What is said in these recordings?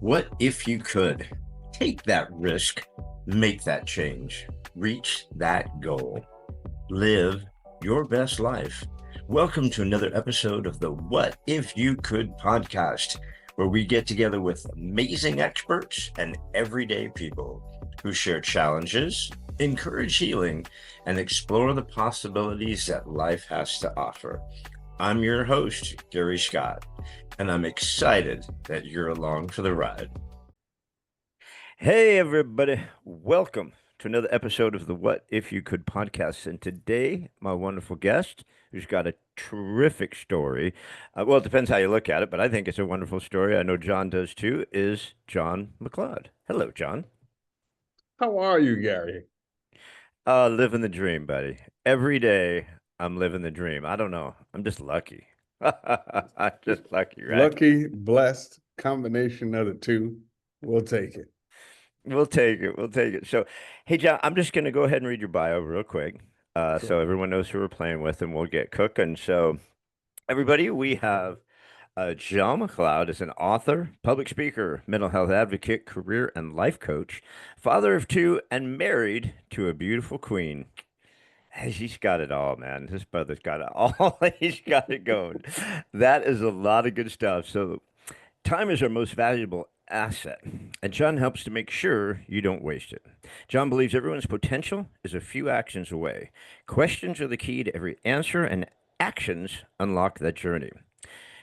What if you could take that risk, make that change, reach that goal, live your best life? Welcome to another episode of the What If You Could podcast, where we get together with amazing experts and everyday people who share challenges, encourage healing, and explore the possibilities that life has to offer. I'm your host, Gary Scott, and I'm excited that you're along for the ride. Hey, everybody. Welcome to another episode of the What If You Could podcast. And today, my wonderful guest, who's got a terrific story. Well, it depends how you look at it, but I think it's a wonderful story. I know Jon does too, is Jon McLeod. Hello, Jon. How are you, Gary? Living the dream, buddy. Every day, I'm living the dream. I don't know. I'm just lucky. I'm just lucky, right? Lucky, blessed, combination of the two. We'll take it. We'll take it. We'll take it. So, hey, Jon, I'm just going to go ahead and read your bio real quick, Sure. so everyone knows who we're playing with, and we'll get cooking. So, everybody, we have Jon McLeod is an author, public speaker, mental health advocate, career and life coach, father of two, and married to a beautiful queen. Hey, he's got it all, man. This brother's got it all. He's got it going. That is a lot of good stuff. So, time is our most valuable asset, and Jon helps to make sure you don't waste it. Jon believes everyone's potential is a few actions away. Questions are the key to every answer, and actions unlock that journey.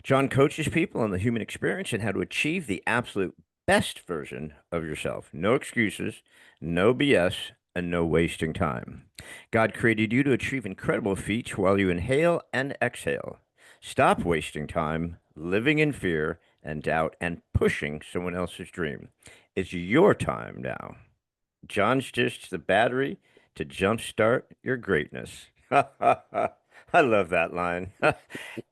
Jon coaches people on the human experience and how to achieve the absolute best version of yourself. No excuses, no BS, and no wasting time. God created you to achieve incredible feats while you inhale and exhale. Stop wasting time living in fear and doubt and pushing someone else's dream. It's your time now. Jon's just the battery to jumpstart your greatness. I love that line.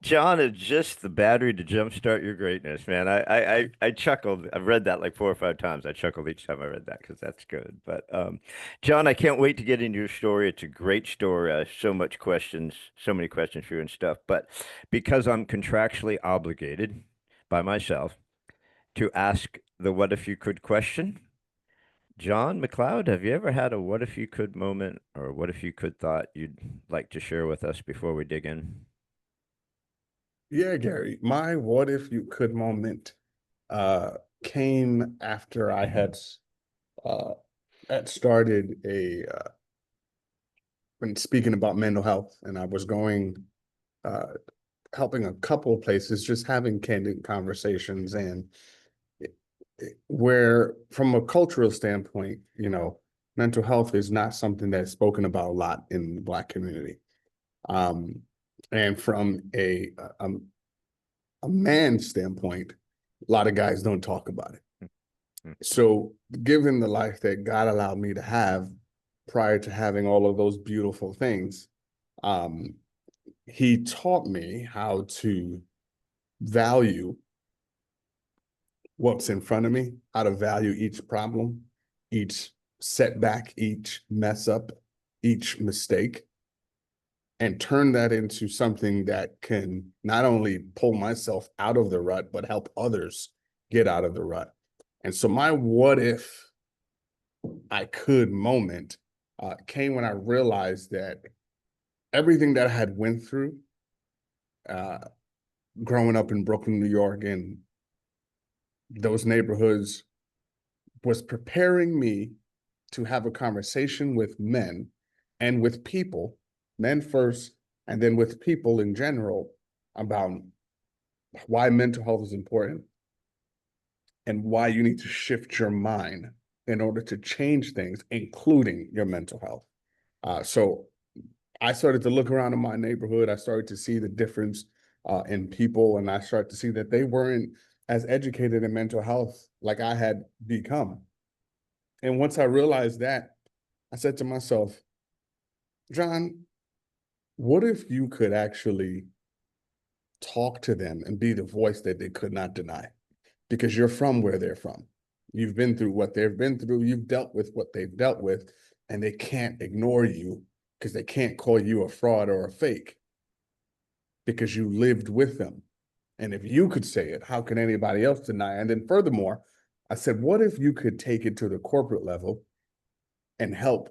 Jon is just the battery to jumpstart your greatness, man. I chuckled. I've read that like 4 or 5 times. I chuckled each time I read that because that's good. But Jon, I can't wait to get into your story. It's a great story. So much questions, so many questions for you and stuff. But because I'm contractually obligated by myself to ask the what if you could question, Jon McLeod, have you ever had a what if you could moment or what if you could thought you'd like to share with us before we dig in? Yeah, Gary. My what if you could moment uh came after I uh had started a when speaking about mental health, and I was going uh helping a couple of places, just having candid conversations, and where from a cultural standpoint, mental health is not something that's spoken about a lot in the Black community. Um, and from a man standpoint, a lot of guys don't talk about it. So, given the life that God allowed me to have prior to having all of those beautiful things, um, He taught me how to value what's in front of me, how to value each problem, each setback, each mess up, each mistake, and turn that into something that can not only pull myself out of the rut, but help others get out of the rut. And so my what if I could moment came when I realized that everything that I had went through uh, growing up in Brooklyn, New York, and those neighborhoods was preparing me to have a conversation with men and with people, men first, and then with people in general, about why mental health is important and why you need to shift your mind in order to change things, including your mental health. So I started to look around in my neighborhood. I started to see the difference in people, and I started to see that they weren't as educated in mental health like I had become. And once I realized that, I said to myself, Jon, what if you could actually talk to them and be the voice that they could not deny? Because you're from where they're from. You've been through what they've been through. You've dealt with what they've dealt with, and they can't ignore you because they can't call you a fraud or a fake because you lived with them. And if you could say it, how can anybody else deny? And then furthermore, I said, what if you could take it to the corporate level and help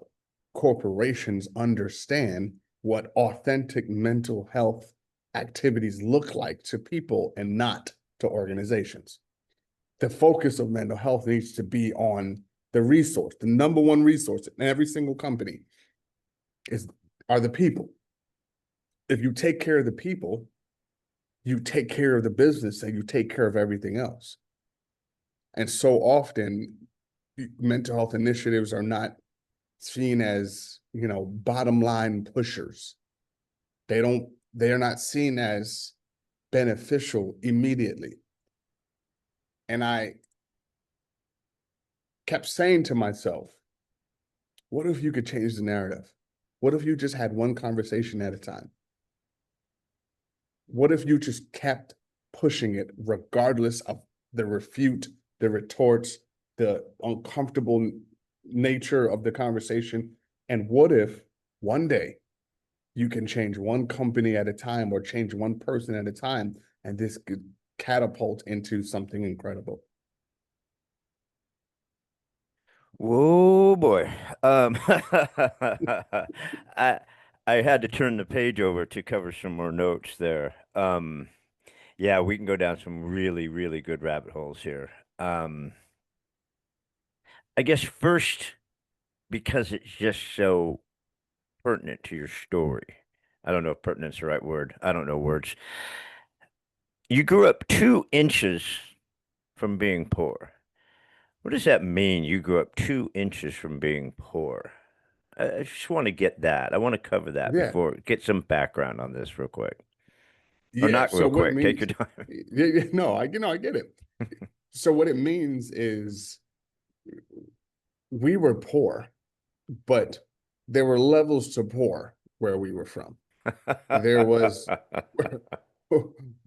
corporations understand what authentic mental health activities look like to people and not to organizations? The focus of mental health needs to be on the resource, the number one resource in every single company is are the people. If you take care of the people, you take care of the business and you take care of everything else. And so often mental health initiatives are not seen as, bottom line pushers. They're not seen as beneficial immediately. And I kept saying to myself, what if you could change the narrative? What if you just had one conversation at a time? What if you just kept pushing it regardless of the refute, the retorts, the uncomfortable nature of the conversation? And what if one day you can change one company at a time or change one person at a time, and this could catapult into something incredible? Whoa, boy. I I had to turn the page over to cover some more notes there. Yeah, we can go down some really, really good rabbit holes here. I guess first, because it's just so pertinent to your story. I don't know if pertinent's the right word. I don't know words. You grew up 2 inches from being poor. What does that mean? You grew up 2 inches from being poor. I just want to get that. I want to cover that Yeah, before get some background on this real quick, or yeah. not So real what quick. Take your means? time. Yeah, yeah, no, I get it. So what it means is we were poor, but there were levels to poor where we were from. There was,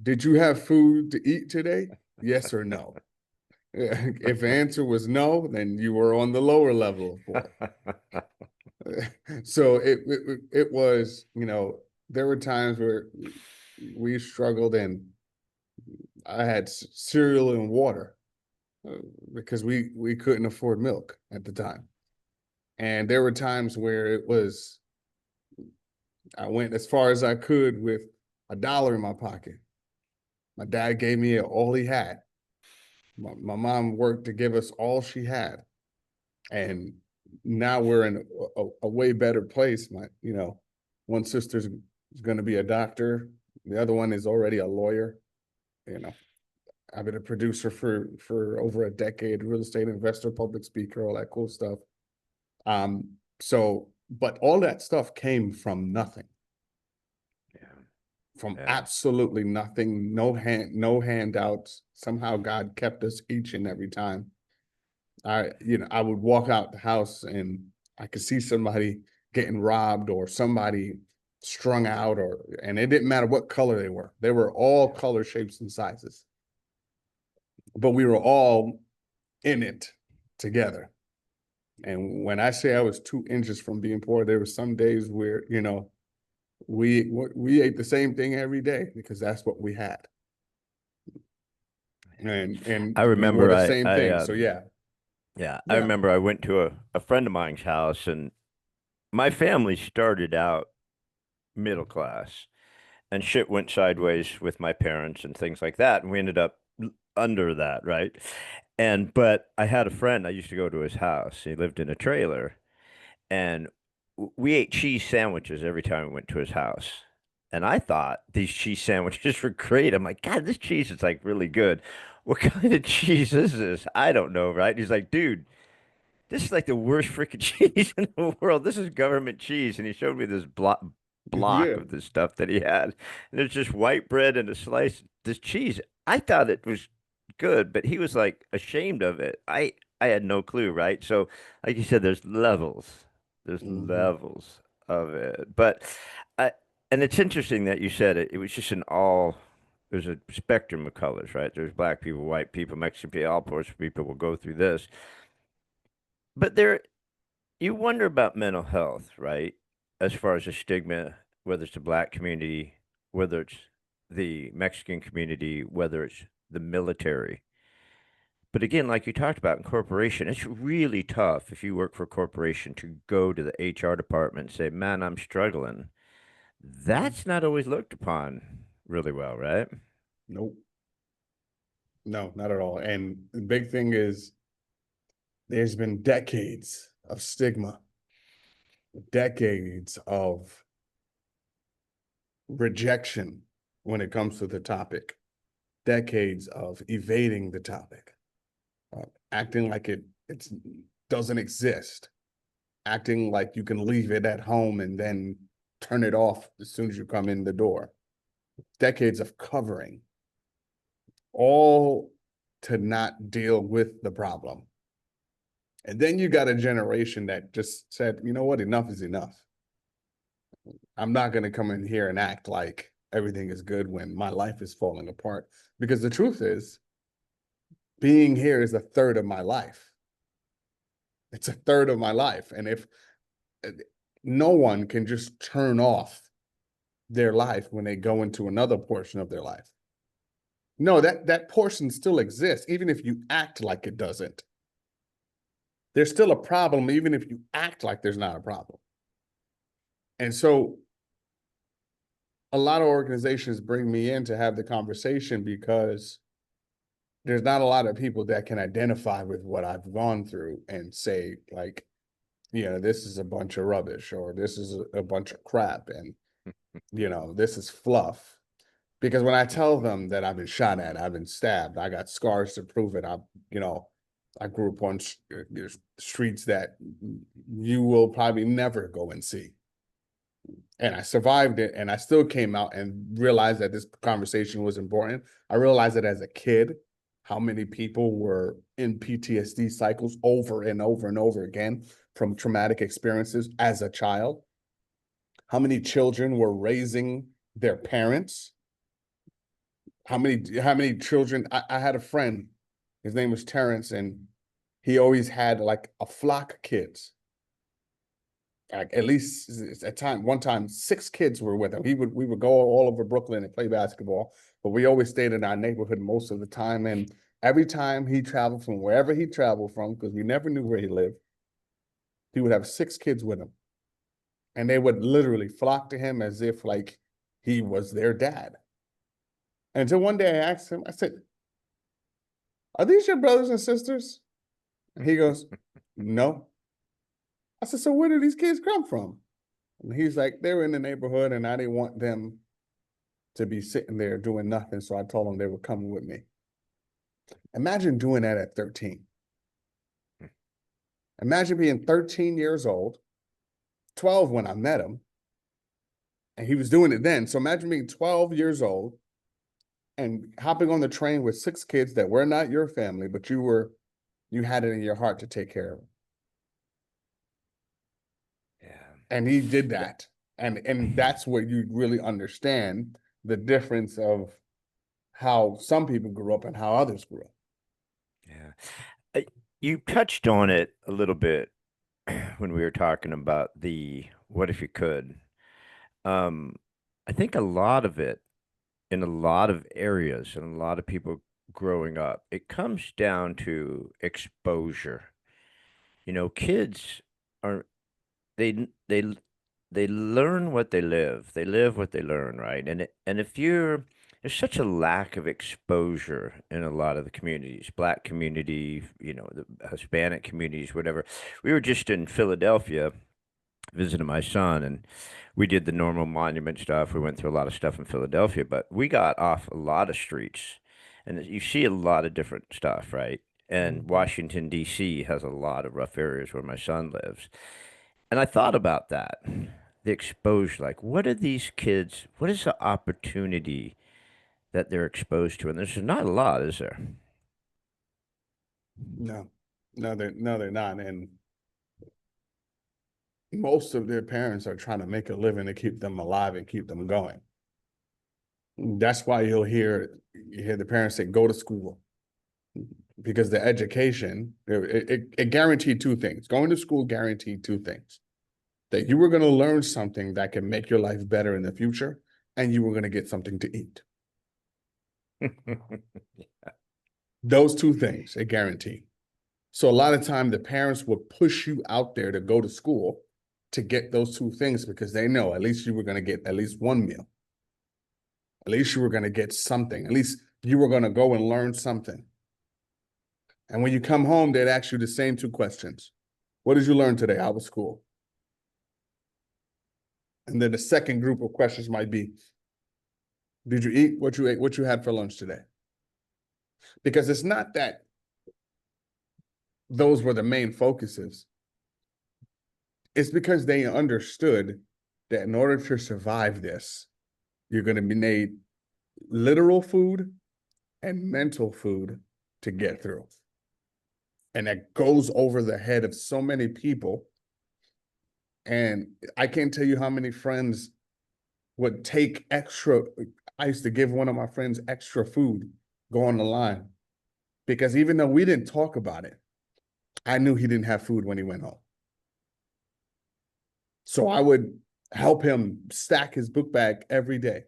did you have food to eat today? Yes or no? If the answer was no, then you were on the lower level of poor. So it was, there were times where we struggled and I had cereal and water uh, because we couldn't afford milk at the time. And there were times where it was I went as far as I could with $1 in my pocket. My dad gave me all he had. My mom worked to give us all she had. And now we're in a way better place. One sister's going to be a doctor. The other one is already a lawyer. You know, I've been a producer for over a decade, real estate investor, public speaker, all that cool stuff. But all that stuff came from nothing, Yeah, from yeah. absolutely nothing, no handouts. Somehow God kept us each and every time. I would walk out the house and I could see somebody getting robbed or somebody strung out, and it didn't matter what color they were. They were all color, shapes, and sizes, but we were all in it together. And when I say I was 2 inches from being poor, there were some days where we ate the same thing every day because that's what we had, and I we wore remember the same thing. So yeah, I yeah, remember I went to a friend of mine's house, and my family started out middle class, and shit went sideways with my parents and things like that, and we ended up under that, right? But I had a friend, I used to go to his house. He lived in a trailer, and we ate cheese sandwiches every time we went to his house. And I thought these cheese sandwiches were great. I'm like, God, this cheese is like really good. What kind of cheese is this? I don't know, right? He's like, dude, this is like the worst freaking cheese in the world. This is government cheese. And he showed me this block yeah. of this stuff that he had. And it's just white bread and a slice of this cheese. I thought it was good, but he was like ashamed of it. I had no clue, right? So, like you said, there's levels. There's Mm-hmm. levels of it. But I and it's interesting that you said it. It was just an all there's a spectrum of colors, right? There's black people, white people, Mexican people, all sorts of people will go through this. But you wonder about mental health, right? As far as the stigma, whether it's the black community, whether it's the Mexican community, whether it's the military. But again, like you talked about in corporation, it's really tough if you work for a corporation to go to the HR department and say, man, I'm struggling. That's not always looked upon really well, right? Nope. No, not at all. And the big thing is there's been decades of stigma, decades of rejection when it comes to the topic, decades of evading the topic, acting like it doesn't exist, acting like you can leave it at home and then turn it off as soon as you come in the door. Decades of covering, all to not deal with the problem. And then you got a generation that just said, you know what, enough is enough. I'm not going to come in here and act like everything is good when my life is falling apart. Because the truth is, being here is a third of my life. It's a third of my life. And if no one can just turn off their life when they go into another portion of their life. No, that portion still exists, even if you act like it doesn't. There's still a problem, even if you act like there's not a problem. And so a lot of organizations bring me in to have the conversation because there's not a lot of people that can identify with what I've gone through and say, like, this is a bunch of rubbish or this is a bunch of crap and, this is fluff. Because when I tell them that I've been shot at, I've been stabbed, I got scars to prove it. I grew up on streets that you will probably never go and see. And I survived it, and I still came out and realized that this conversation was important. I realized that as a kid, how many people were in PTSD cycles over and over and over again from traumatic experiences as a child. How many children were raising their parents? How many children? I had a friend, his name was Terrence, and he always had like a flock of kids. Like at least one time, 6 kids were with him. We would go all over Brooklyn and play basketball, but we always stayed in our neighborhood most of the time. And every time he traveled from wherever he traveled from, because we never knew where he lived, he would have 6 kids with him. And they would literally flock to him as if like he was their dad. Until one day I asked him, I said, "Are these your brothers and sisters?" And he goes, "No." I said, "So where do these kids come from?" And he's like, "They were in the neighborhood and I didn't want them to be sitting there doing nothing. So I told them they were coming with me." Imagine doing that at 13. Imagine being 13 years old, 12 when I met him, and he was doing it then. So imagine being 12 years old and hopping on the train with 6 kids that were not your family, but you had it in your heart to take care of them. Yeah. And he did that. And that's where you really understand the difference of how some people grew up and how others grew up. Yeah. Uh, You touched on it a little bit when we were talking about the what if you could. Um, I think a lot of it in a lot of areas and a lot of people growing up, it comes down to exposure. Kids are they they learn what they live. They live what they learn, right? And if you're there's such a lack of exposure in a lot of the communities, black community, the Hispanic communities, whatever. We were just in Philadelphia visiting my son, and we did the normal monument stuff. We went through a lot of stuff in Philadelphia, but we got off a lot of streets, and you see a lot of different stuff, right? And Mhm. Washington, D.C. has a lot of rough areas where my son lives. And I thought about that, the exposure. Like, what is the opportunity that they're exposed to? And there's not a lot, is there? No, they're not. And most of their parents are trying to make a living to keep them alive and keep them going. That's why you hear the parents say, "Go to school," because the education it guaranteed 2 things. Going to school guaranteed 2 things: that you were going to learn something that can make your life better in the future, and you were going to get something to eat. Those two things, a guarantee. So a lot of time the parents would push you out there to go to school to get those two things because they know at least you were going to get at least one meal. At least you were going to get something. At least you were going to go and learn something. And when you come home, they'd ask you the same two questions. What did you learn today? How was school? And then the second group of questions might be, did you eat what you ate, what you had for lunch today? Because it's not that those were the main focuses. It's because they understood that in order to survive this, you're going to need literal food and mental food to get through. And that goes over the head of so many people. And I can't tell you how many friends would take extra. I used to give one of my friends extra food, go on the line, because even though we didn't talk about it, I knew he didn't have food when he went home. So I would help him stack his book bag every day.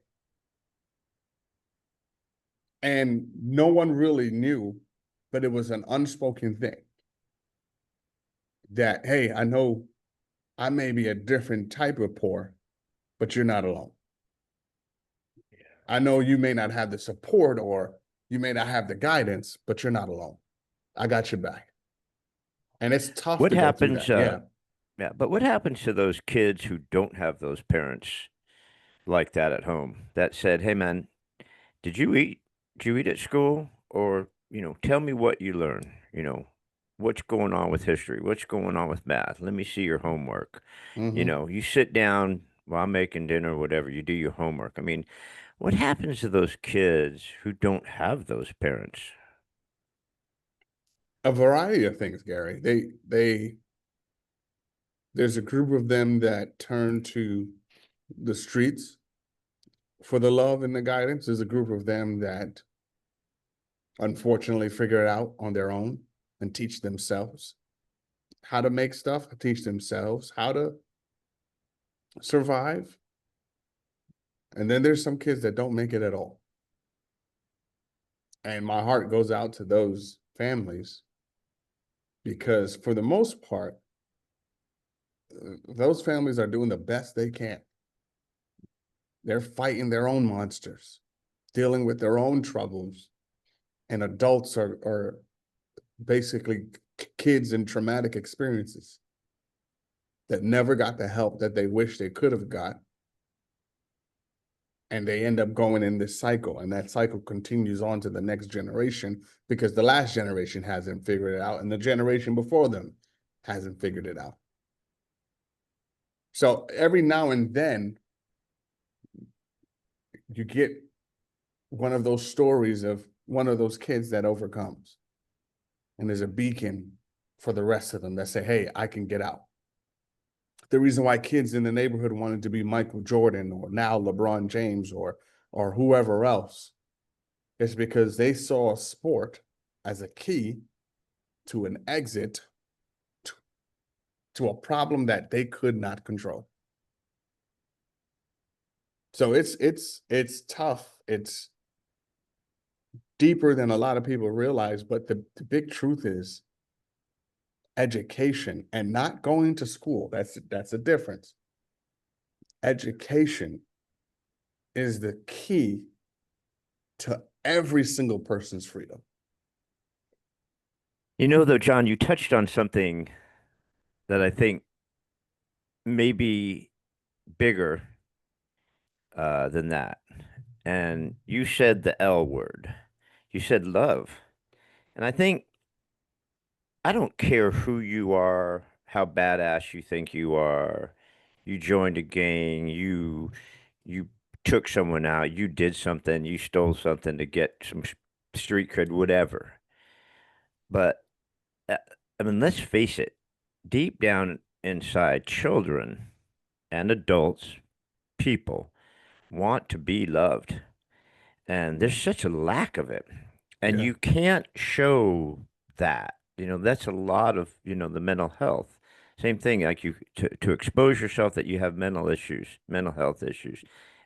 And no one really knew, but it was an unspoken thing that, hey, I know I may be a different type of poor, but you're not alone. I know you may not have the support or you may not have the guidance, but you're not alone. I got your back. And it's tough What to go through happens? that. Yeah. Yeah, but what happens to those kids who don't have those parents like that at home that said, "Hey, man, did you eat? Did you eat at school? Or, tell me what you learned. What's going on with history? What's going on with math? Let me see your homework." Mm-hmm. You sit down while I'm making dinner, whatever, you do your homework. I mean, what happens to those kids who don't have those parents? A variety of things, Gary. There's a group of them that turn to the streets for the love and the guidance. There's a group of them that unfortunately figure it out on their own and teach themselves how to make stuff, teach themselves how to survive. And then there's some kids that don't make it at all. And my heart goes out to those families because for the most part, those families are doing the best they can. They're fighting their own monsters, dealing with their own troubles, and adults are basically kids in traumatic experiences that never got the help that they wish they could have got. And they end up going in this cycle, and that cycle continues on to the next generation because the last generation hasn't figured it out, and the generation before them hasn't figured it out. So every now and then, you get one of those stories of one of those kids that overcomes, and there's a beacon for the rest of them that say, hey, I can get out. The reason why kids in the neighborhood wanted to be Michael Jordan or now LeBron James or whoever else is because they saw sport as a key to an exit to a problem that they could not control. So it's tough. It's deeper than a lot of people realize, but the big truth is education and not going to school. That's a difference. Education is the key to every single person's freedom. Though, John, you touched on something that I think may be bigger than that. And you said the L word. You said love. And I don't care who you are, how badass you think you are. You joined a gang, you took someone out, you did something, you stole something to get some street cred, whatever. But uh, I mean, let's face it, deep down inside, children and adults, people want to be loved. And there's such a lack of it. And Yeah. you can't show that. That's a lot of, the mental health. Same thing, like to expose yourself that you have mental issues, mental health issues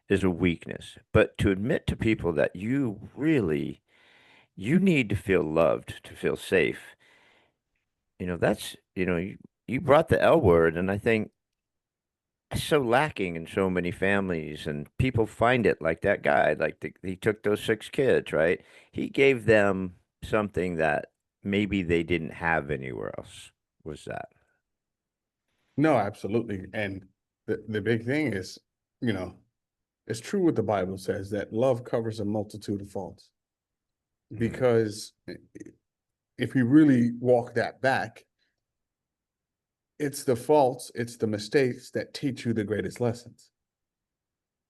is a weakness. But to admit to people that you really, You need to feel loved to feel safe. That's, you brought the L word, and I think it's so lacking in so many families, and people find it like that guy, like he took those six kids, right? He gave them something that maybe they didn't have anywhere else. Was that? No, absolutely. And the big thing is, you know, it's true what the Bible says that love covers a multitude of faults. Mhm. Because if you really walk that back, it's the faults, it's the mistakes that teach you the greatest lessons.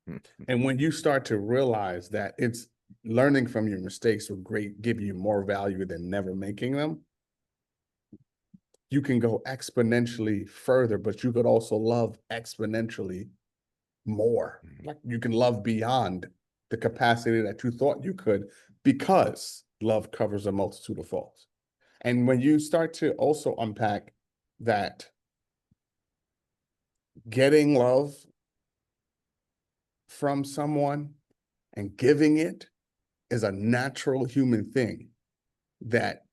Mhm. And when you start to realize that it's learning from your mistakes will give you more value than never making them, you can go exponentially further, but you could also love exponentially more. Mhm. Like you can love beyond the capacity that you thought you could because love covers a multitude of faults. And when you start to also unpack that getting love from someone and giving it is a natural human thing that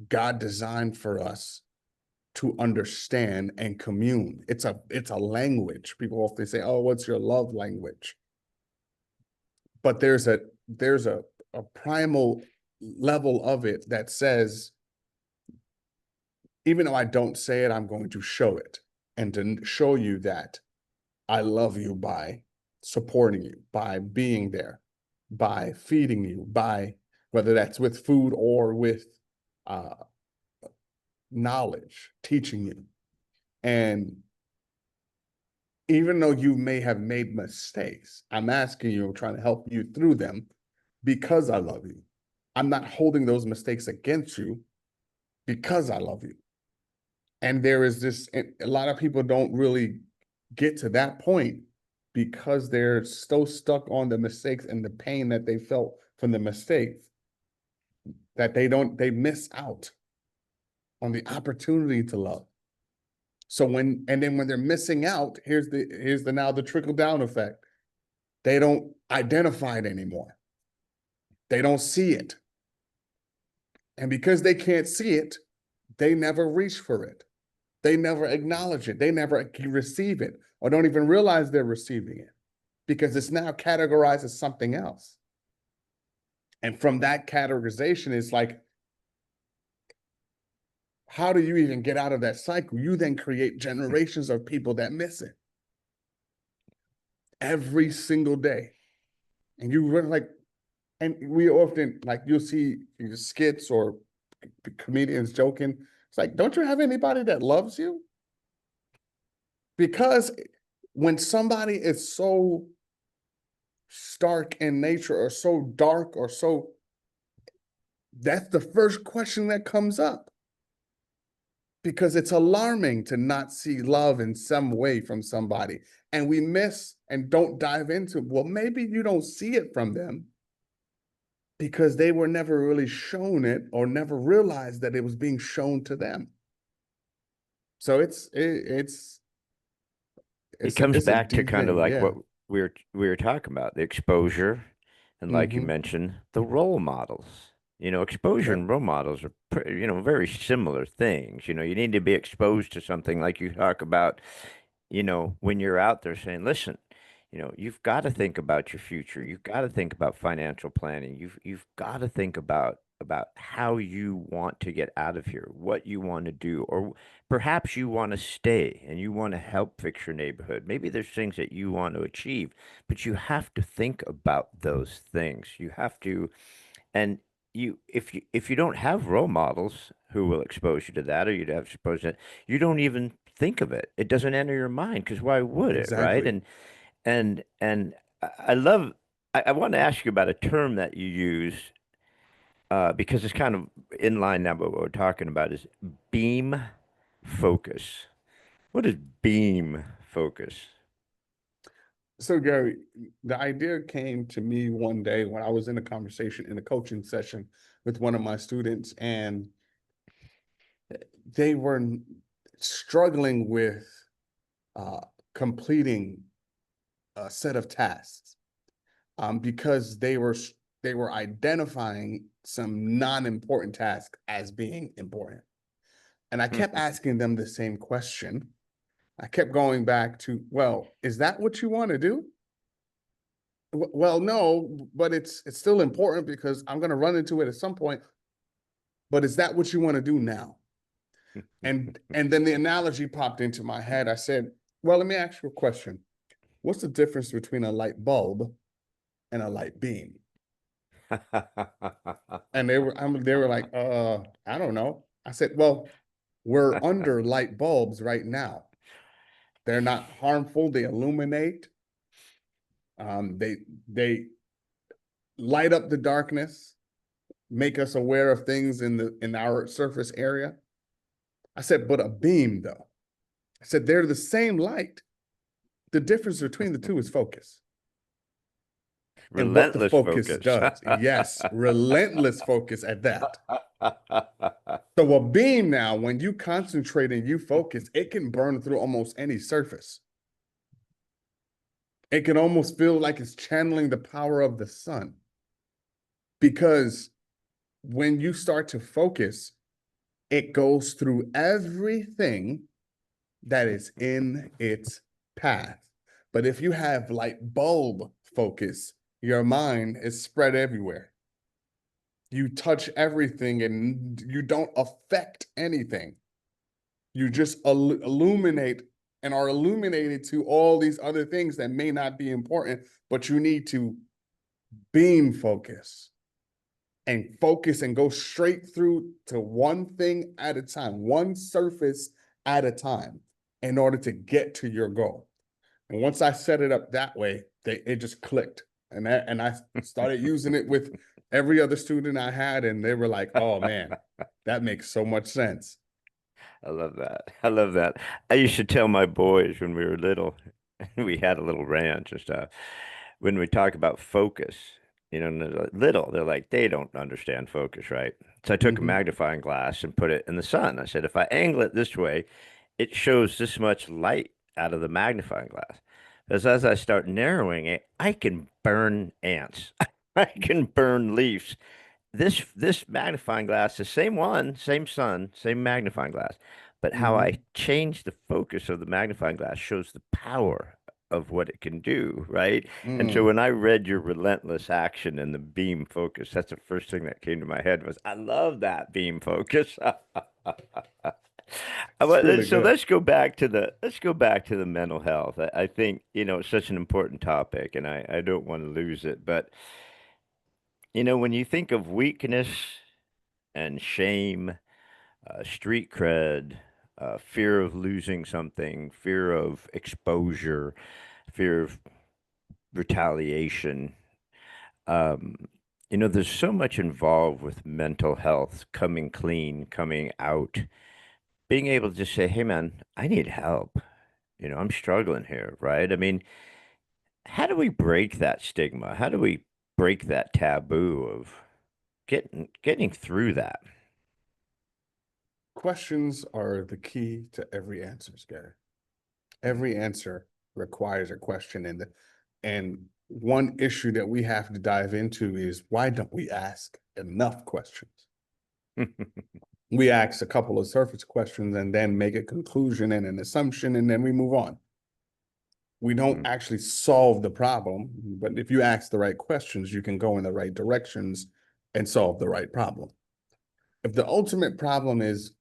God designed for us to understand and commune. It's a language. People often say, "Oh, what's your love language?" But there's a primal level of it that says, even though I don't say it, I'm going to show it, and to show you that I love you by supporting you, by being there, by feeding you, by whether that's with food or with uh, knowledge, teaching you. And even though you may have made mistakes, I'm asking you, I'm trying to help you through them because I love you. I'm not holding those mistakes against you because I love you. And there is this, a lot of people don't really get to that point because they're so stuck on the mistakes and the pain that they felt from the mistakes that they miss out on the opportunity to love. So and then when they're missing out, here's the now the trickle down effect. They don't identify it anymore. They don't see it. And because they can't see it, they never reach for it. They never acknowledge it. They never receive it or don't even realize they're receiving it because it's now categorized as something else. And from that categorization, it's like, how do you even get out of that cycle? You then create generations of people that miss it every single day. And you run like, and we often like you'll see skits or comedians joking. It's like, don't you have anybody that loves you? Because when somebody is so stark in nature or so dark or so, that's the first question that comes up because it's alarming to not see love in some way from somebody. And we miss and don't dive into, well, maybe you don't see it from them because they were never really shown it or never realized that it was being shown to them. So It comes it's a back to deep kind of thing, like yeah. what we were talking about, the exposure, and like you Mm-hmm. mentioned, the role models. Exposure Yep. and role models are very similar things. You need to be exposed to something like you talk about, when you're out there saying, listen, you've got to think about your future. You've got to think about financial planning. You've got to think about how you want to get out of here, what you want to do, or perhaps you want to stay and you want to help fix your neighborhood. Maybe there's things that you want to achieve, but you have to think about those things. You have to, and if you don't have role models who will expose you to that, or you'd have exposed it, you don't even think of it. It doesn't enter your mind because why would it, right? Exactly. And I love. I want to ask you about a term that you use because it's kind of in line now. But what we're talking about is beam focus. What is beam focus? So Gary, the idea came to me one day when I was in a conversation in a coaching session with one of my students, and they were struggling with uh, completing a set of tasks because they were identifying some non-important task as being important. And I kept asking them the same question. I kept going back to, well, is that what you want to do? Well, no, but it's still important because I'm going to run into it at some point. But is that what you want to do now? And then the analogy popped into my head. I said, well, let me ask you a question. What's the difference between a light bulb and a light beam? And they were like, I don't know. I said, well, we're under light bulbs right now. They're not harmful. They illuminate. They light up the darkness, make us aware of things in our surface area. I said, but a beam though. I said, they're the same light. The difference between the two is focus and what the Relentless focus focus. does. Yes, relentless focus at that. So a beam now, when you concentrate and you focus, it can burn through almost any surface. It can almost feel like it's channeling the power of the sun. Because when you start to focus, it goes through everything that is in its path. But if you have light bulb focus, your mind is spread everywhere. You touch everything and you don't affect anything. You just illuminate and are illuminated to all these other things that may not be important, but you need to beam focus and focus and go straight through to one thing at a time, one surface at a time in order to get to your goal. And once I set it up that way, it just clicked. And I started using it with every other student I had, and they were like, oh man, that makes so much sense. I love that. I love that. I used to tell my boys when we were little, we had a little ranch and stuff. When we talk about focus, and they're little, they're like, they don't understand focus, right? So I took a Mm-hmm. magnifying glass and put it in the sun. I said, if I angle it this way, it shows this much light out of the magnifying glass. Because as I start narrowing it, I can burn ants. I can burn leaves. This magnifying glass, the same one, same sun, same magnifying glass, but how Mm-hmm. I change the focus of the magnifying glass shows the power of what it can do, right? And so Mm. when I read your relentless action and the beam focus, that's the first thing that came to my head was I love that beam focus. It's really So good. let's go back to the mental health. I think, it's such an important topic and I don't want to lose it, but when you think of weakness and shame, street cred, fear of losing something, fear of exposure, fear of retaliation. Um, there's so much involved with mental health, coming clean, coming out, being able to just say, hey, man, I need help. I'm struggling here, right? I mean, how do we break that stigma? How do we break that taboo of getting through that? Questions are the key to every answer, Gary. Every answer requires a question, and one issue that we have to dive into is why don't we ask enough questions? We ask a couple of surface questions and then make a conclusion and an assumption, and then we move on. We don't actually solve the problem, but if you ask the right questions, you can go in the right directions and solve the right problem. If the ultimate problem is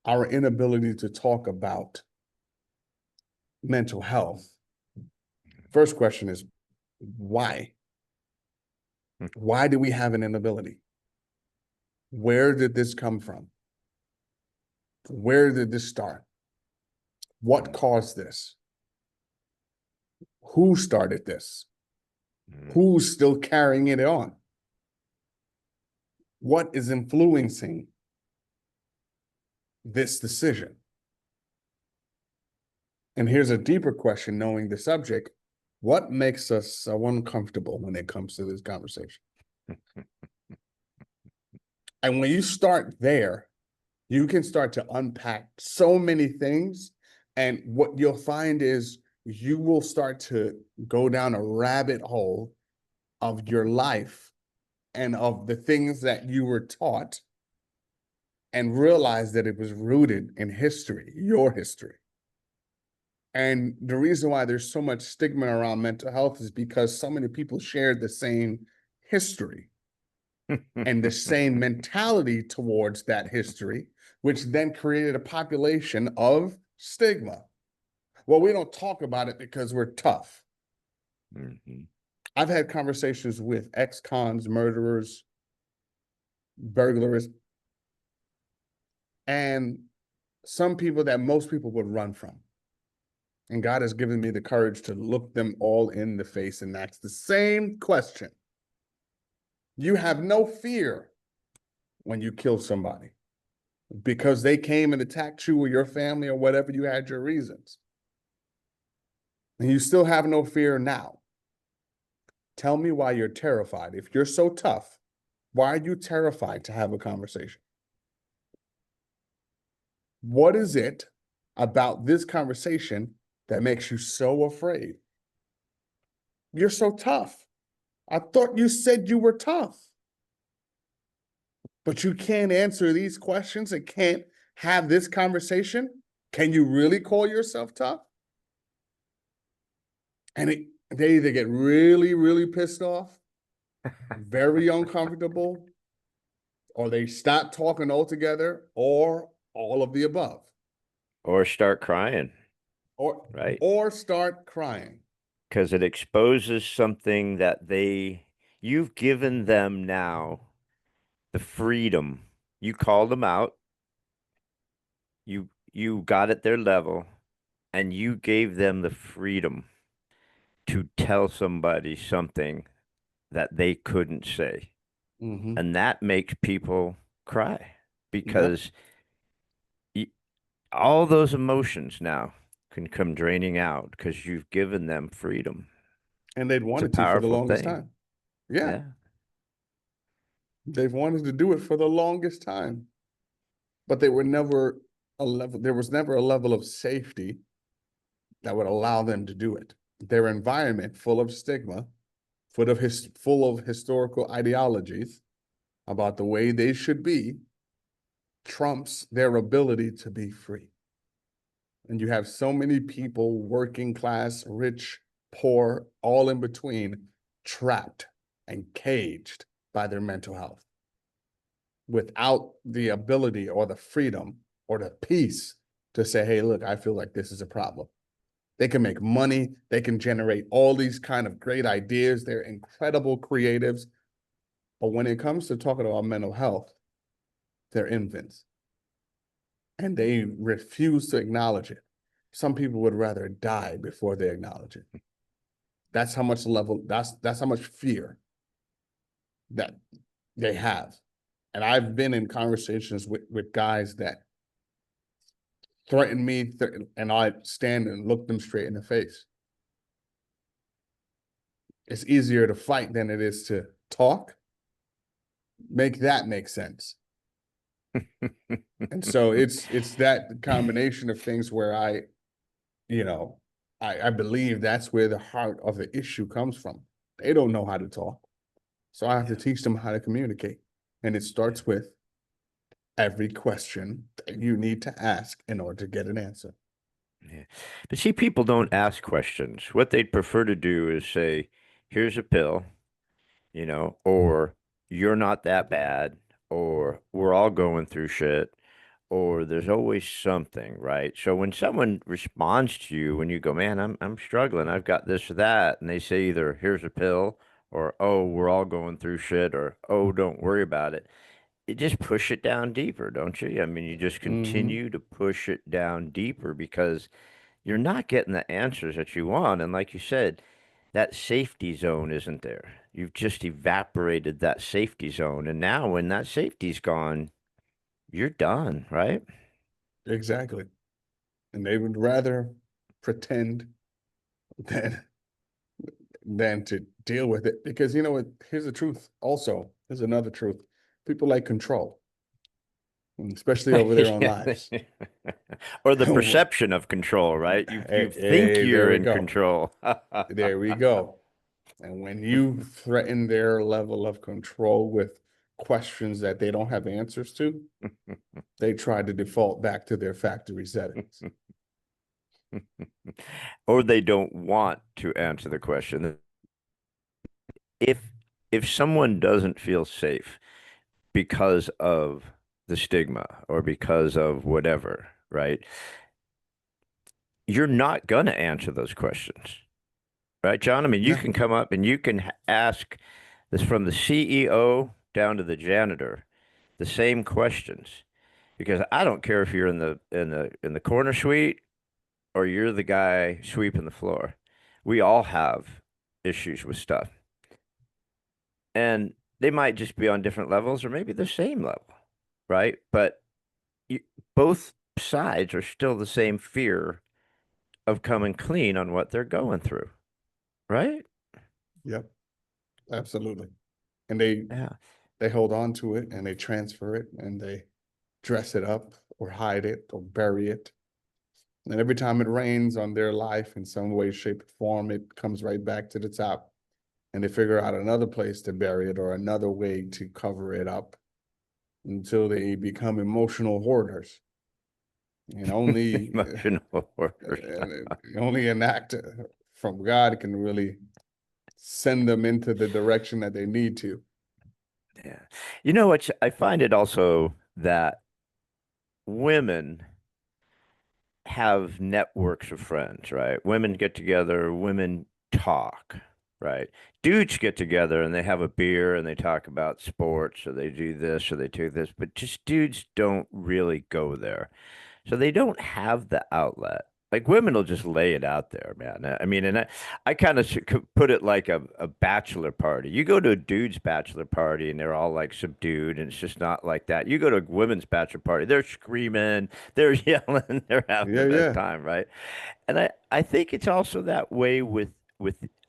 our inability to talk about mental health, first question is why? Why do we have an inability? Where did this come from? Where did this start? What caused this? Who started this? Who's still carrying it on? What is influencing this decision? And here's a deeper question, knowing the subject. What makes us so uncomfortable when it comes to this conversation? And when you start there, you can start to unpack so many things. And what you'll find is you will start to go down a rabbit hole of your life and of the things that you were taught and realize that it was rooted in history, your history. And the reason why there's so much stigma around mental health is because so many people shared the same history and the same mentality towards that history, which then created a population of stigma. Well, we don't talk about it because we're tough. Mhm. I've had conversations with ex-cons, murderers, burglars, and some people that most people would run from. And God has given me the courage to look them all in the face and ask the same question. You have no fear when you kill somebody because they came and attacked you or your family or whatever, you had your reasons. And you still have no fear now. Tell me why you're terrified. If you're so tough, why are you terrified to have a conversation? What is it about this conversation that makes you so afraid? You're so tough. I thought you said you were tough. But you can't answer these questions and can't have this conversation. Can you really call yourself tough? And they either get really, really pissed off, very uncomfortable, or they stop talking altogether, or all of the above, Or start crying, or right? or start crying. Because it exposes something that you've given them now the freedom. You called them out, you got at their level, and you gave them the freedom to tell somebody something that they couldn't say. Mm-hmm. And that makes people cry Yep. because y all those emotions now can come draining out because you've given them freedom. And they'd It's a wanted to for the powerful longest thing. time. Yeah. Yeah. They've wanted to do it for the longest time. But they were never a level, there was never a level of safety that would allow them to do it. Their environment full of stigma, full of historical ideologies about the way they should be, trumps their ability to be free. And you have so many people, working class, rich, poor, all in between, trapped and caged by their mental health without the ability or the freedom or the peace to say, hey, look, I feel like this is a problem. They can make money. They can generate all these kind of great ideas. They're incredible creatives. But when it comes to talking about mental health, they're infants and they refuse to acknowledge it. Some people would rather die before they acknowledge it. That's how much level, that's how much fear that they have. And I've been in conversations with guys that threaten me, and I stand and look them straight in the face. It's easier to fight than it is to talk. Make that make sense. And so it's that combination of things where you know, I believe that's where the heart of the issue comes from. They don't know how to talk. So I have to Yeah. teach them how to communicate. And it starts with every question that you need to ask in order to get an answer. Yeah. But see, people don't ask questions. What they'd prefer to do is say, here's a pill, or you're not that bad, or we're all going through shit, or there's always something, right? So when someone responds to you, when you go, man, I'm struggling, I've got this or that, and they say either here's a pill, or oh, we're all going through shit, or oh, don't worry about it. You just push it down deeper, don't you? I mean, you just Mm-hmm. continue to push it down deeper because you're not getting the answers that you want. And like you said, that safety zone isn't there. You've just evaporated that safety zone. And now when that safety's gone, you're done, right? Exactly. And they would rather pretend than to deal with it. Because you know what? Here's the truth also. Here's another truth. People like control, especially over their own lives. Or the perception of control, right? You think Hey, there you're we in go. control. There we go. And when you threaten their level of control with questions that they don't have answers to, they try to default back to their factory settings. Or they don't want to answer the question. If if someone doesn't feel safe because of the stigma or because of whatever, right? You're not going to answer those questions, right, John? I mean, you Yeah, can come up and you can ask this from the CEO down to the janitor, the same questions, because I don't care if you're in the corner suite or you're the guy sweeping the floor. We all have issues with stuff. And they might just be on different levels or maybe the same level, right? But you, both sides are still the same fear of coming clean on what they're going through, right? yep, absolutely. And they hold on to it and they transfer it and they dress it up or hide it or bury it. And every time it rains on their life in some way, shape, or form, it comes right back to the top. And they figure out another place to bury it or another way to cover it up until they become emotional hoarders. And Emotional horror. only an act from God can really send them into the direction that they need to. Yeah. You know what? I find it also that women have networks of friends, right? Women get together, women talk, right? Dudes get together and they have a beer and they talk about sports or they do this or they do this, but just dudes don't really go there. So they don't have the outlet. Like women will just lay it out there, man. I mean, and I kind of put it like a bachelor party. You go to a dude's bachelor party and they're all like subdued, and it's just not like that. You go to a women's bachelor party, they're screaming, they're yelling, they're having the Yeah, best yeah. time, right? And I think it's also that way with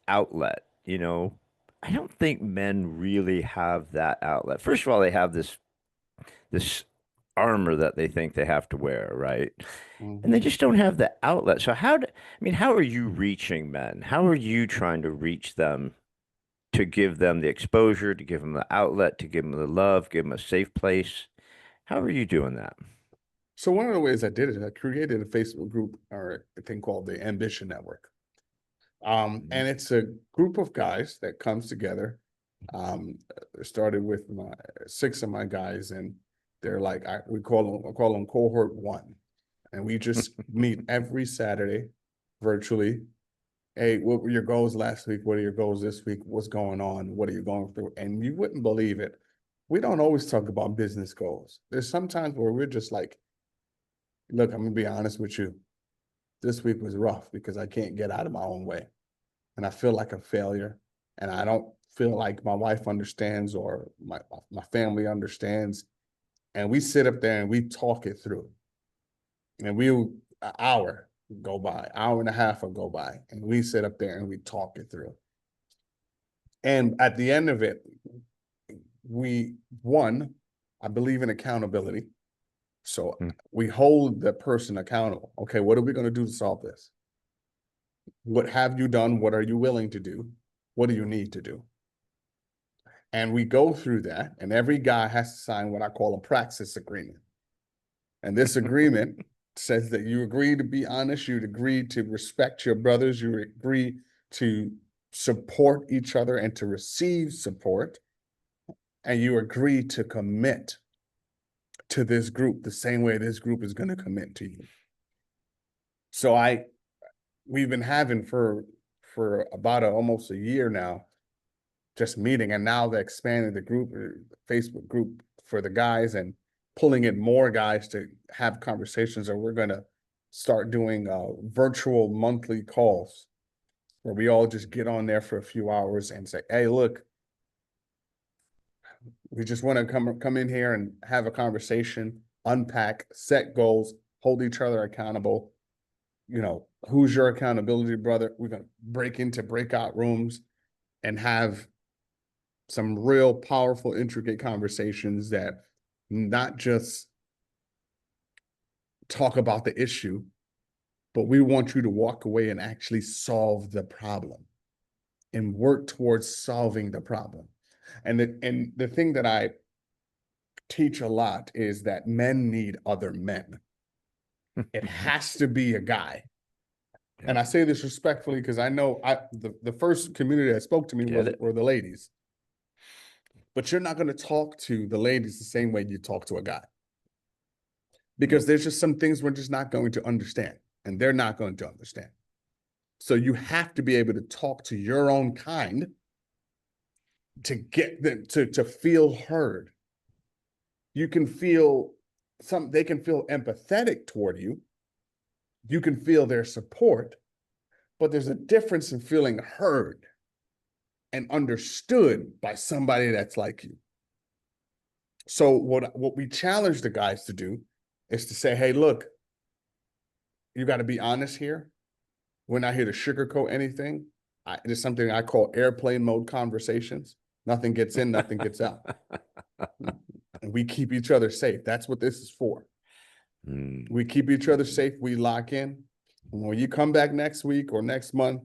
outlet, you know. I don't think men really have that outlet. First of all, they have this armor that they think they have to wear, right? And they Mhm. just don't have the outlet. So I mean, how are you reaching men? How are you trying to reach them to give them the exposure, to give them the outlet, to give them the love, give them a safe place? How are you doing that? So one of the ways I did it, I created a Facebook group or a thing called the Ambition Network. And it's a group of guys that comes together. Started with my six of my guys, and they're like I call them cohort one, and we just meet every Saturday virtually. Hey, what were your goals last week? What are your goals this week? What's going on? What are you going through? And you wouldn't believe it. We don't always talk about business goals. There's sometimes where we're just like, look, I'm gonna be honest with you. This week was rough because I can't get out of my own way. And I feel like a failure. And I don't feel like my wife understands or my family understands. And we sit up there and we talk it through. And we'll an hour go by, hour and a half will go by, and we sit up there and we talk it through. And at the end of it, we one, I believe in accountability. So Mm. we hold the person accountable. Okay, what are we going to do to solve this? What have you done? What are you willing to do? What do you need to do? And we go through that, and every guy has to sign what I call a praxis agreement. And this agreement says that you agree to be honest, you agree to respect your brothers, you agree to support each other and to receive support, and you agree to commit to this group the same way this group is going to commit to you. So we've been having for about almost a year now just meeting, and now they're expanding the group, Facebook group for the guys, and pulling in more guys to have conversations. Or we're going to start doing virtual monthly calls where we all just get on there for a few hours and say, hey, look, we just want to come in here and have a conversation, unpack, set goals, hold each other accountable. You know, who's your accountability brother? We're going to break into breakout rooms and have some real powerful, intricate conversations that not just talk about the issue, but we want you to walk away and actually solve the problem. and work towards solving the problem. And the thing that I teach a lot is that men need other men. It has to be a guy. Yeah. And I say this respectfully because I know the first community that spoke to me Get it? were the ladies. But you're not going to talk to the ladies the same way you talk to a guy. Because Nope. there's just some things we're just not going to understand, and they're not going to understand. So you have to be able to talk to your own kind to get them to feel heard. You can feel they can feel empathetic toward you. You can feel their support, but there's a difference in feeling heard and understood by somebody that's like you. So what we challenge the guys to do is to say, hey, look, you got to be honest here. We're not here to sugarcoat anything. It is something I call airplane mode conversations. Nothing gets in, nothing gets out. And we keep each other safe. That's what this is for. We keep each other safe. We lock in. When you come back next week or next month,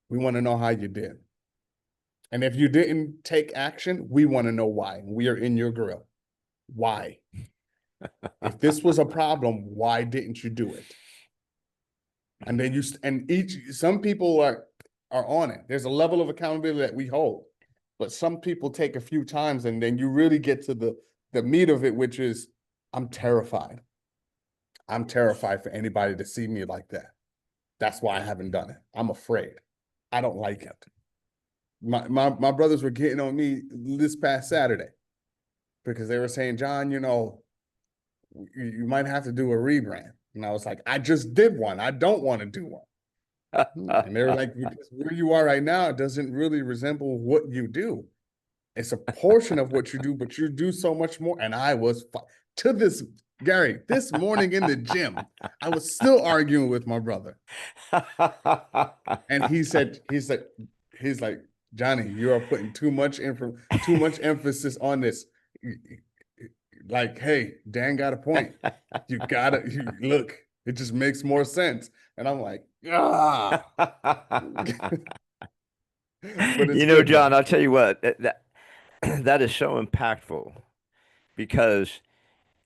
we want to know how you did. And if you didn't take action, we want to know why. We are in your grill. Why? If this was a problem, why didn't you do it? And then some people are on it. There's a level of accountability that we hold, but some people take a few times, and then you really get to the meat of it, which is I'm terrified. I'm terrified for anybody to see me like that. That's why I haven't done it. I'm afraid. I don't like it. My brothers were getting on me this past Saturday because they were saying, John, you might have to do a rebrand. And I was like, I just did one. I don't want to do one. And they were like, because where you are right now, it doesn't really resemble what you do. It's a portion of what you do, but you do so much more. And I was to this, Gary, this morning in the gym, I was still arguing with my brother. And he's like, Johnny, you are putting too much emphasis on this. Like, hey, Dan got a point. Look, it just makes more sense. And I'm like, ah, but it's good John, though. I'll tell you what, that is so impactful because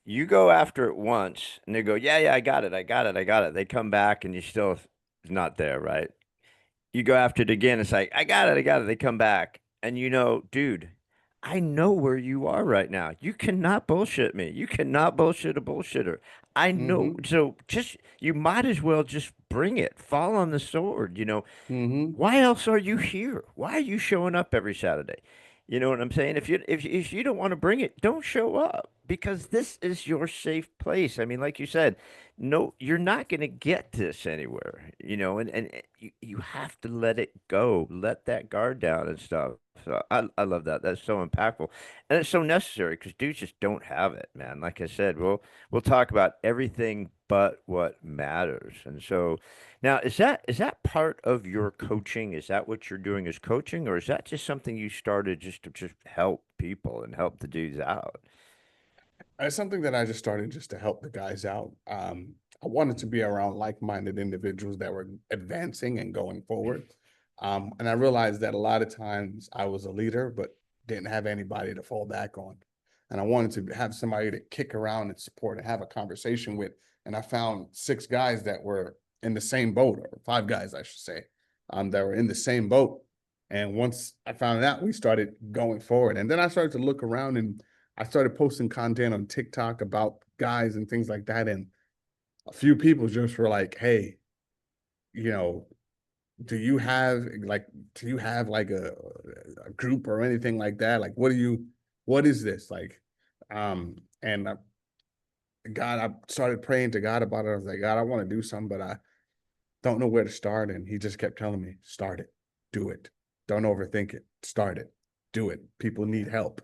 you go after it once and they go, yeah, yeah, I got it, I got it, I got it. They come back and you still not there, right? You go after it again. It's like, I got it. I got it. They come back. And dude, I know where you are right now. You cannot bullshit me. You cannot bullshit a bullshitter. I know. Mm-hmm. So you might as well just bring it. Fall on the sword. Mm-hmm. Why else are you here? Why are you showing up every Saturday? You know what I'm saying? If you don't want to bring it, don't show up because this is your safe place. I mean, like you said, no, you're not going to get this anywhere, and you have to let it go, let that guard down and stuff. So I love that. That's so impactful, and it's so necessary because dudes just don't have it, man. Like I said, we'll talk about everything but what matters, and so. Now, is that part of your coaching? Is that what you're doing as coaching, or is that just something you started just to just help people and help the dudes out? It's something that I just started just to help the guys out. I wanted to be around like-minded individuals that were advancing and going forward. And I realized that a lot of times I was a leader, but didn't have anybody to fall back on. And I wanted to have somebody to kick around and support and have a conversation with. And I found 6 guys that were in the same boat, or 5 guys, I should say, that were in the same boat. And once I found out, we started going forward. And then I started to look around, and I started posting content on TikTok about guys and things like that. And a few people just were like, hey, you know, do you have like a group or anything like that? Like, what is this? Like, and God, I started praying to God about it. I was like, God, I want to do something, but I don't know where to start. And he just kept telling me, start it, do it. Don't overthink it. Start it, do it. People need help.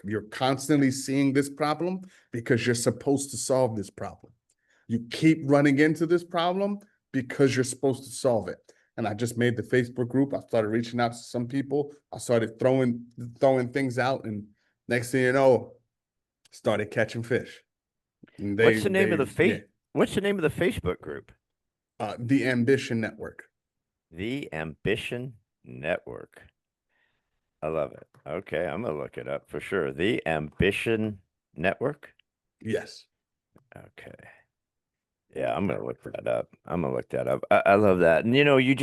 You're constantly seeing this problem because you're supposed to solve this problem. You keep running into this problem because you're supposed to solve it. And I just made the Facebook group. I started reaching out to some people. I started throwing things out, and next thing you know, started catching fish. And What's the name of the yeah, What's the name of the Facebook group? the Ambition Network. The Ambition. Network. I love it. Okay, I'm gonna look it up for sure. The Ambition Network. Yes. Okay. Yeah, I'm gonna look that up. I'm gonna look that up. I love that. And you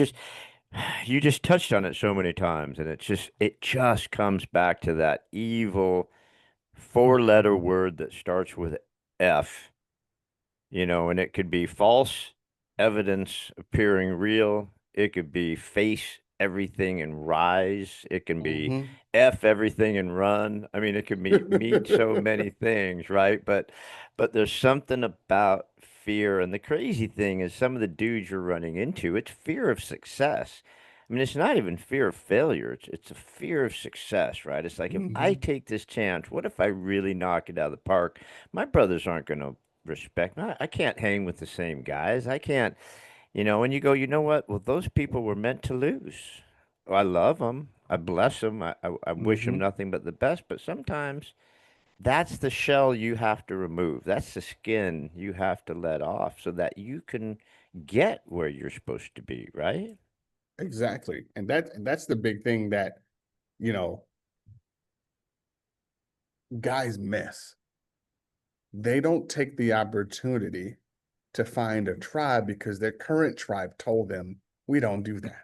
just touched on it so many times, and it just comes back to that evil four-letter word that starts with F, and it could be false evidence appearing real. It could be face everything and rise. It can be Hmm. F everything and run. I mean, it could mean so many things, right? But there's something about fear. And the crazy thing is some of the dudes you're running into, it's fear of success. I mean, it's not even fear of failure. It's a fear of success, right? It's like if I Hmm. take this chance, what if I really knock it out of the park? My brothers aren't going to respect. I can't hang with the same guys. I can't, and you go, you know what? Well, those people were meant to lose. Oh, I love them. I bless them. I wish them Hmm. nothing but the best. But sometimes that's the shell you have to remove. That's the skin you have to let off so that you can get where you're supposed to be, right? Exactly. And that's the big thing that, you know, guys miss. They don't take the opportunity to find a tribe because their current tribe told them we don't do that.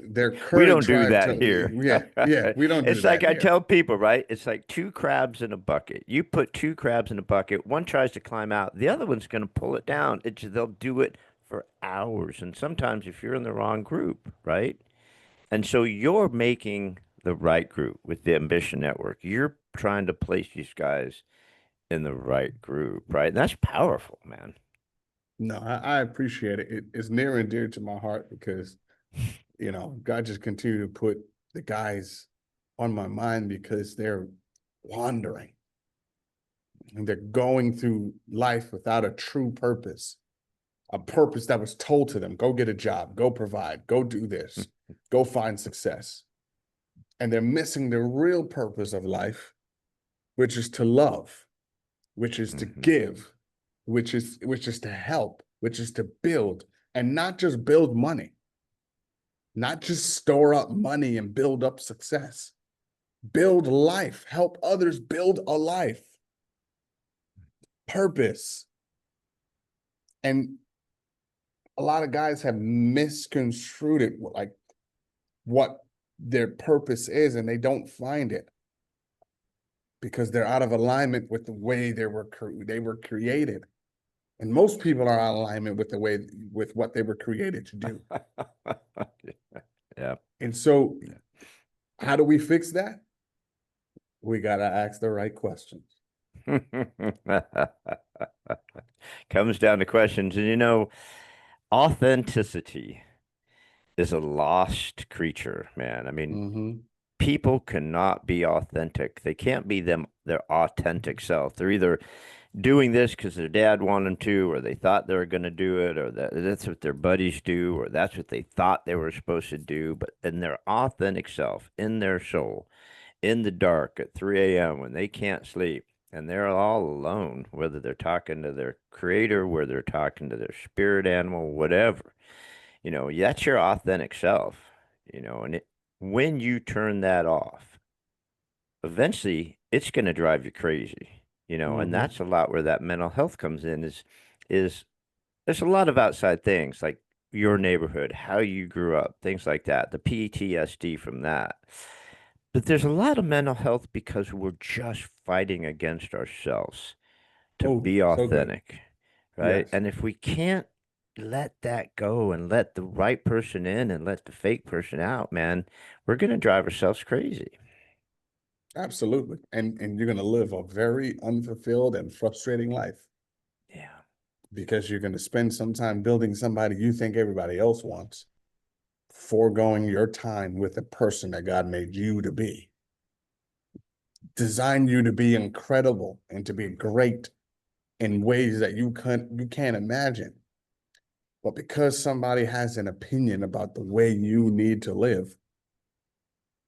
Their We current don't do tribe that told, here. yeah, yeah, we don't do It's like that I here. tell people, right? It's like two crabs in a bucket. You put two crabs in a bucket, one tries to climb out, the other one's going to pull it down. They'll do it for hours. And sometimes if you're in the wrong group, right? And so you're making the right group with the Ambition Network. You're trying to place these guys in the right group, right? And that's powerful, man. No, I appreciate it. It's near and dear to my heart because, God just continue to put the guys on my mind because they're wandering and they're going through life without a true purpose, a purpose that was told to them: go get a job, go provide, go do this, go find success. And they're missing the real purpose of life, which is to love, which is to Hmm. give, which is to help, which is to build, and not just build money, not just store up money and build up success. Build life, help others build a life, purpose. And a lot of guys have misconstrued it, like what their purpose is, and they don't find it because they're out of alignment with the way they were created. And most people are out of alignment with the way with what they were created to do. Yeah. And so, how do we fix that? We got to ask the right questions. Comes down to questions. And authenticity is a lost creature, man. I mean, Mm-hmm. people cannot be authentic. They can't be their authentic self. They're either doing this because their dad wanted them to, or they thought they were going to do it, or that's what their buddies do, or that's what they thought they were supposed to do. But in their authentic self, in their soul, in the dark at 3 a.m. when they can't sleep and they're all alone, whether they're talking to their creator, whether they're talking to their spirit animal, whatever, that's your authentic self, and when you turn that off, eventually it's going to drive you crazy, and Mm-hmm. that's a lot where that mental health comes in is there's a lot of outside things like your neighborhood, how you grew up, things like that, the PTSD from that. But there's a lot of mental health because we're just fighting against ourselves to Oh, be so good. authentic, right? Yes, And if we can't let that go and let the right person in and let the fake person out, man, we're going to drive ourselves crazy. absolutely. And you're going to live a very unfulfilled and frustrating life Yeah. because you're going to spend some time building somebody you think everybody else wants, foregoing your time with the person that God made you to be, designed you to be incredible and to be great in ways that you can't imagine. But because somebody has an opinion about the way you need to live,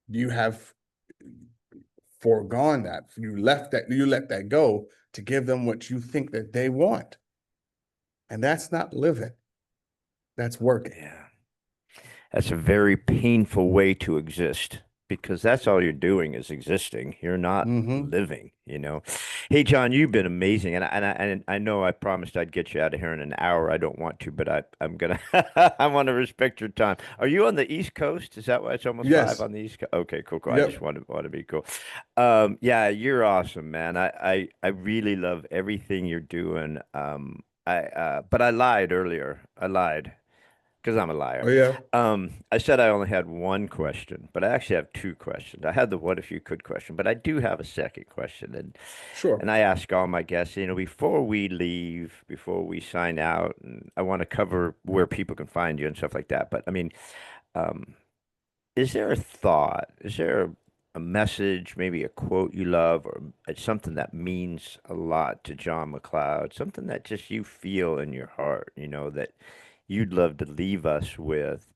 you have foregone that. You let that go to give them what you think that they want. And that's not living. That's working. Yeah. That's a very painful way to exist because that's all you're doing is existing. You're not Mm-hmm. living, you know. Hey, John, you've been amazing, and I know I promised I'd get you out of here in an hour. I don't want to, but I'm gonna. I want to respect your time. Are you on the East Coast? Is that why it's almost five Yes. on the East Coast? Okay, cool, cool. I just Yep. want to be cool. Yeah, you're awesome, man. I really love everything you're doing. But I lied earlier. I lied because I'm a liar. Oh yeah. I said I only had one question, but I actually have two questions. I had the what if you could question, but I do have a second question, and Sure. I ask all my guests, before we leave, before we sign out, and I want to cover where people can find you and stuff like that. But I mean, um, is there a thought? Is there a message, maybe a quote you love, or it's something that means a lot to John McLeod, something that just you feel in your heart, that you'd love to leave us with?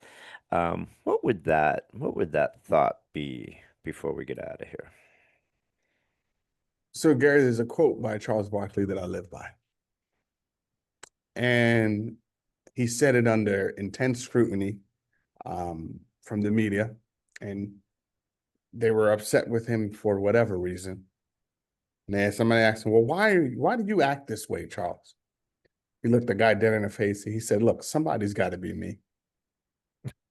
What would that thought be before we get out of here? So Gary, there's a quote by Charles Barkley that I live by. And he said it under intense scrutiny from the media. And they were upset with him for whatever reason. And then somebody asked him, well, why do you act this way, Charles? He looked the guy dead in the face and he said, look, somebody's got to be me.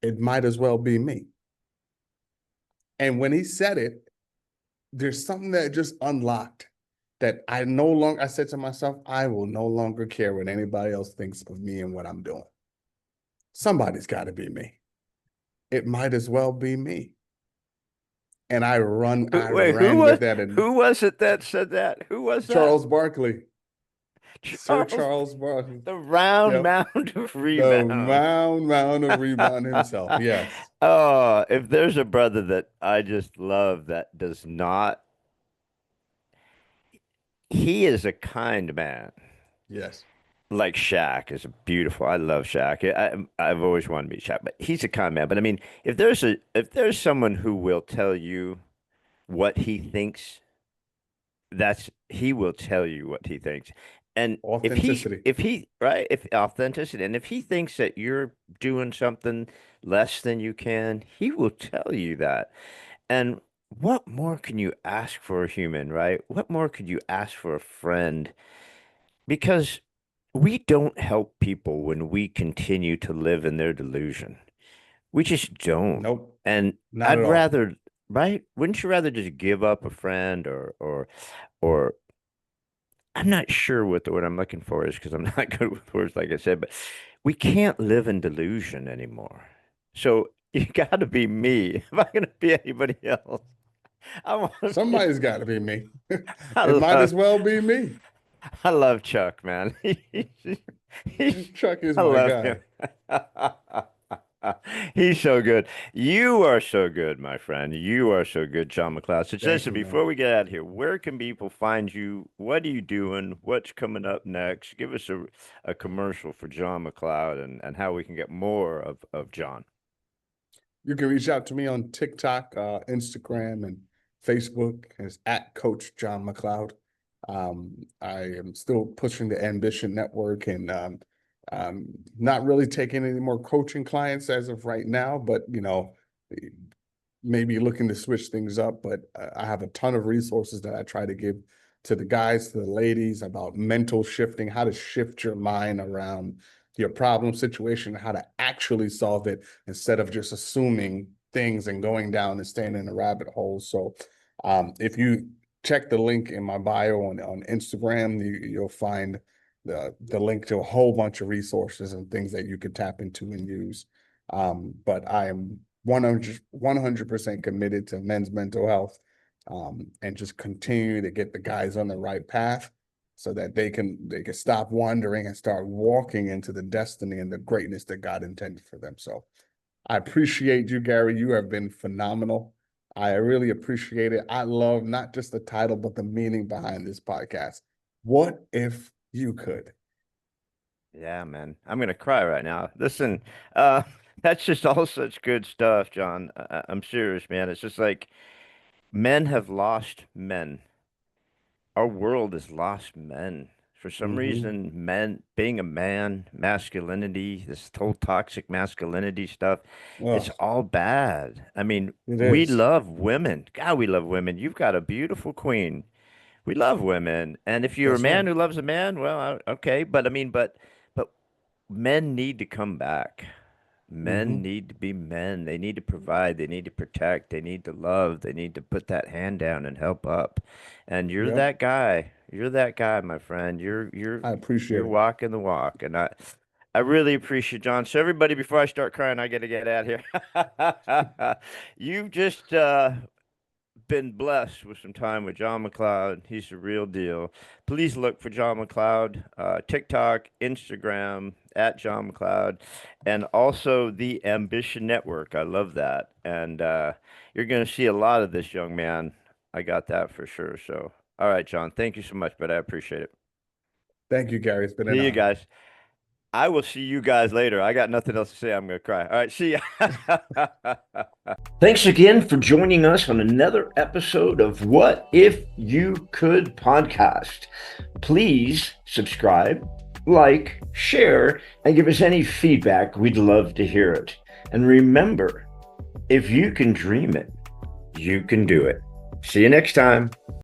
It might as well be me. And when he said it, there's something that just unlocked that I said to myself, I will no longer care what anybody else thinks of me and what I'm doing. Somebody's got to be me. It might as well be me. And I Wait, who ran with was that. And who was it that said that? Who was that? Charles Barkley, Sir Charles, Charles Barkley. the round Yep. mound of The rebound. mound of rebound himself. Yes. Oh, if there's a brother that I just love that does not, he is a kind man. Yes. Like Shaq is beautiful. I love Shaq. I've always wanted to be Shaq, but he's a kind man. But I mean, if there's someone who will tell you what he thinks, that's he will tell you what he thinks. And Authenticity. if authenticity, and if he thinks that you're doing something less than you can, he will tell you that. And what more can you ask for a human, right? What more could you ask for a friend? Because we don't help people when we continue to live in their delusion. We just don't. Nope. And Not I'd at all. rather, right? Wouldn't you rather just give up a friend or I'm not sure what the word I'm looking for is because I'm not good with words, like I said, but we can't live in delusion anymore. So you got to be me. If I'm going to be anybody else, I want to be. Somebody's got to be me. I It might love, as well be me. I love Chuck, man. Chuck is I my love him. guy. He's so good. You are so good, my friend. You are so good, John McLeod. So Thank listen, you, man. before we get out of here, where can people find you? What are you doing? What's coming up next? Give us a commercial for John McLeod and how we can get more of John. You can reach out to me on TikTok, Instagram, and Facebook as at Coach Jon McLeod. I am still pushing the Ambition Network and not really taking any more coaching clients as of right now, but maybe looking to switch things up. But I have a ton of resources that I try to give to the guys, to the ladies about mental shifting, how to shift your mind around your problem situation, how to actually solve it instead of just assuming things and going down and staying in a rabbit hole. So if you check the link in my bio on Instagram, you'll find the link to a whole bunch of resources and things that you could tap into and use. But I am 100% committed to men's mental health, and just continue to get the guys on the right path so that they can stop wandering and start walking into the destiny and the greatness that God intended for them. So I appreciate you, Gary. You have been phenomenal. I really appreciate it. I love not just the title, but the meaning behind this podcast. What if you could? Yeah, man. I'm gonna cry right now. Listen, uh, that's just all such good stuff, John. I'm serious, man. It's just like men have lost men. Our world has lost men For some Mm-hmm. reason, men, being a man, masculinity, this whole toxic masculinity stuff, it's Oh, all bad. I mean, it we is. love women. God, we love women. You've got a beautiful queen. We love women. And if you're a That's man right. who loves a man, well, okay. But I mean, but men need to come back. Men Mm-hmm. need to be men. They need to provide. They need to protect. They need to love. They need to put that hand down and help up. And you're Yep. that guy. You're that guy, my friend. I appreciate You're it. walking the walk. And I really appreciate John. So everybody, before I start crying, I got to get out of here. You've just been blessed with some time with Jon McLeod. He's the real deal. Please look for Jon McLeod, TikTok, Instagram, at Jon McLeod, and also the Ambition Network. I love that. And you're going to see a lot of this young man. I got that for sure. So, all right, John, thank you so much, but I appreciate it. Thank you, Gary. It's been an See you honor. guys. I will see you guys later. I got nothing else to say. I'm going to cry. All right, see ya. Thanks again for joining us on another episode of What If You Could podcast. Please subscribe, like, share, and give us any feedback. We'd love to hear it. And remember, if you can dream it, you can do it. See you next time.